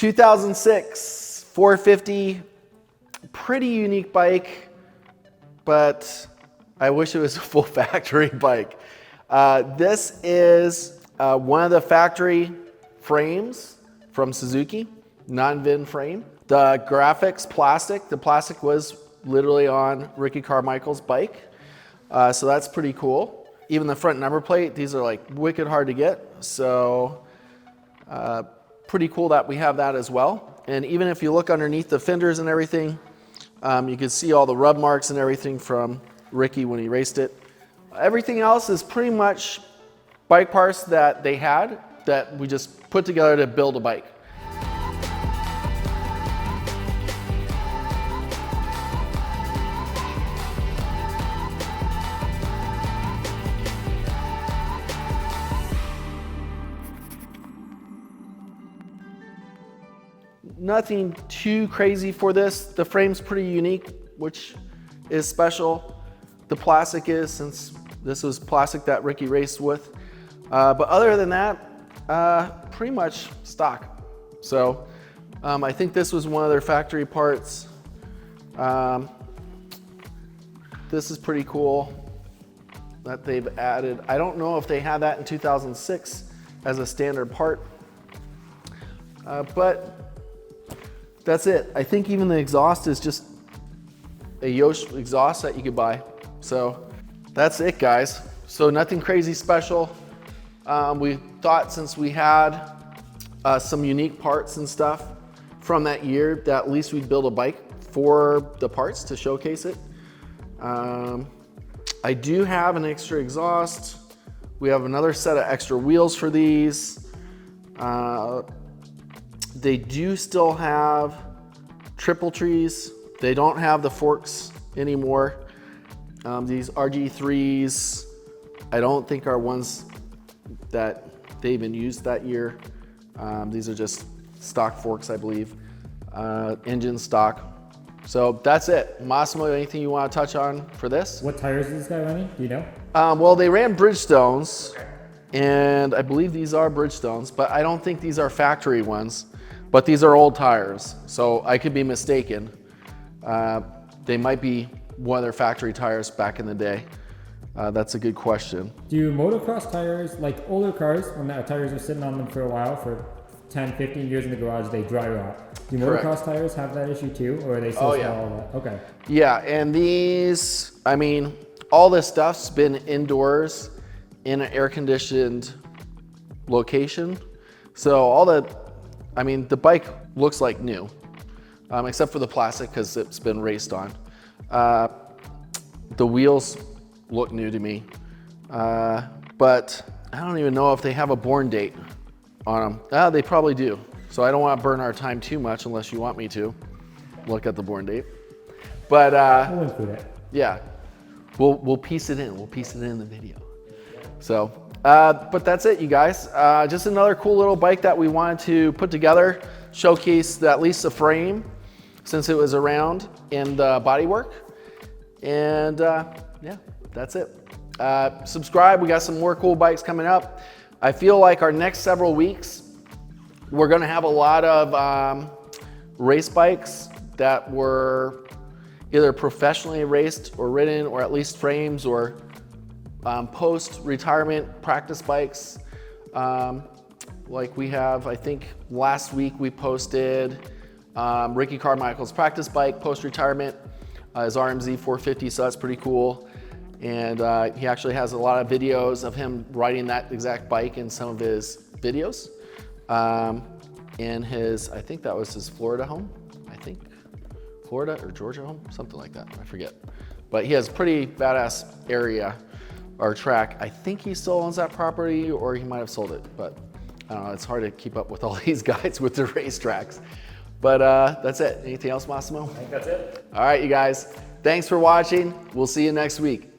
2006 450, pretty unique bike, but I wish it was a full factory bike. This is one of the factory frames from Suzuki, non-VIN frame. The graphics plastic, the plastic was literally on Ricky Carmichael's bike. So that's pretty cool. Even the front number plate, these are like wicked hard to get. So pretty cool that we have that as well. And even if you look underneath the fenders and everything, you can see all the rub marks and everything from Ricky when he raced it. Everything else is pretty much bike parts that they had that we just put together to build a bike. Nothing too crazy for this. The frame's pretty unique, which is special. The plastic is, since this was plastic that Ricky raced with. But other than that, pretty much stock. So I think this was one of their factory parts. This is pretty cool that they've added. I don't know if they had that in 2006 as a standard part, but that's it. I think even the exhaust is just a Yosh exhaust that you could buy. So that's it, guys. So nothing crazy special. We thought since we had some unique parts and stuff from that year that at least we'd build a bike for the parts to showcase it. I do have an extra exhaust. We have another set of extra wheels for these. They do still have triple trees. They don't have the forks anymore. These RG3s, I don't think are ones that they even used that year. These are just stock forks, I believe. Engine stock. So that's it. Massimo, anything you want to touch on for this? What tires is this guy running? Do you know? Well, they ran Bridgestones, and I believe these are Bridgestones, but I don't think these are factory ones. But these are old tires, so I could be mistaken. They might be one of their factory tires back in the day. That's a good question. Do motocross tires, like older cars, when the tires are sitting on them for a while, for 10, 15 years in the garage, they dry rot? Do motocross tires have that issue too, or are they still all that? Okay. Yeah, and these, I mean, all this stuff's been indoors in an air-conditioned location. So all the, I mean, the bike looks like new, except for the plastic because it's been raced on. The wheels look new to me, but I don't even know if they have a born date on them. They probably do. So I don't want to burn our time too much unless you want me to look at the born date. But we'll include it. Yeah, we'll piece it in. We'll piece it in the video. So, but that's it, you guys. Just another cool little bike that we wanted to put together, showcase at least the frame since it was around and the bodywork. And yeah, that's it. Subscribe. We got some more cool bikes coming up. I feel like our next several weeks, we're going to have a lot of race bikes that were either professionally raced or ridden, or at least frames, or post-retirement practice bikes. Like we have, I think last week we posted Ricky Carmichael's practice bike post-retirement, his RM-Z 450, so that's pretty cool. And he actually has a lot of videos of him riding that exact bike in some of his videos. In his, I think that was his Florida home, I think. Florida or Georgia home, something like that, I forget. But he has pretty badass area or track. I think he still owns that property, or he might have sold it, but I don't know, it's hard to keep up with all these guys with their racetracks. But that's it. Anything else, Massimo? I think that's it. All right, you guys, thanks for watching. We'll see you next week.